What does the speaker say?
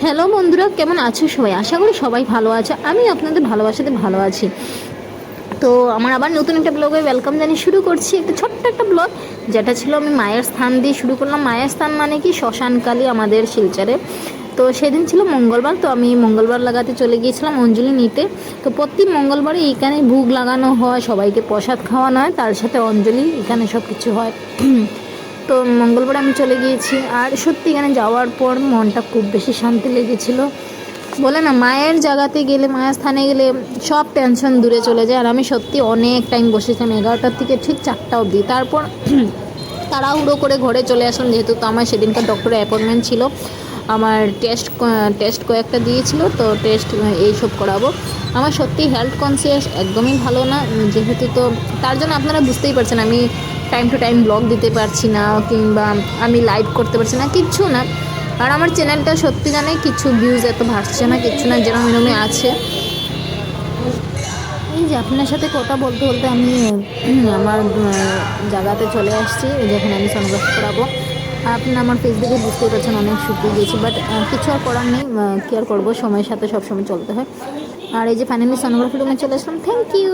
Hello বন্ধুরা, কেমন আছো সবাই? আশা করি সবাই ভালো আছে। আমি আপনাদের ভালোবাসাতে ভালো আছি। তো আমার আবার নতুন একটা ব্লগে ওয়েলকাম জানিয়ে শুরু করছি, একটা ছোট্ট একটা ব্লগ, যেটা ছিল আমি মায়ের স্থান দিয়ে শুরু করলাম। মায়ের স্থান মানে কি, শ্মশানকালী আমাদের শিলচরে। তো সেদিন ছিল মঙ্গলবার, তো আমি মঙ্গলবার লাগাতে চলে গিয়েছিলাম অঞ্জলি নিতে। তো প্রতি মঙ্গলবারে এখানে ভোগ লাগানো হয়, সবাইকে প্রসাদ খাওয়ানো হয়, তার সাথে অঞ্জলি, এখানে সব কিছু হয়। তো মঙ্গলবার আমি চলে গিয়েছি, আর সত্যি এখানে যাওয়ার পর মনটা খুব বেশি শান্তি লেগেছিলো। বলে না, মায়ের জায়গাতে গেলে, মায়ের স্থানে গেলে সব টেনশন দূরে চলে যায়। আর আমি সত্যি অনেক টাইম বসেছিলাম, 11টার থেকে ঠিক 4টা অবধি। তারপর তাড়াহুড়ো করে ঘরে চলে আসলাম, যেহেতু তো আমার সেদিনকার ডক্টরের অ্যাপয়েন্টমেন্ট ছিল। আমার টেস্ট কয়েকটা দিয়েছিল, তো টেস্ট এইসব করাবো। আমার সত্যি হেলথ কনসিয়াস একদমই ভালো না, যেহেতু তো তার জন্য আপনারা বুঝতেই পারছেন আমি টাইম টু টাইম ব্লগ দিতে পারছি না, কিংবা আমি লাইভ করতে পারছি না, কিচ্ছু না। আর আমার চ্যানেলটা সত্যি জানে কিছু ভিউজ এত ভাসছে না, কিচ্ছু না, যেরকম এরমই আছে। এই যে আপনার সাথে কথা বলতে বলতে আমি আমার জায়গাতে চলে আসছি, যেখানে আমি সানগ্লাস করাবো। আর আপনারা আমার ফেস দেখে বুঝতেই পারছেন অনেক শুকিয়ে গিয়েছি, বাট কিছু আর করার নেই, কি আর করবো, সময়ের সাথে সবসময় চলতে হয়। আর এই যে ফাইনালি সানগ্লাস রুমে চলে আসলাম। Thank you.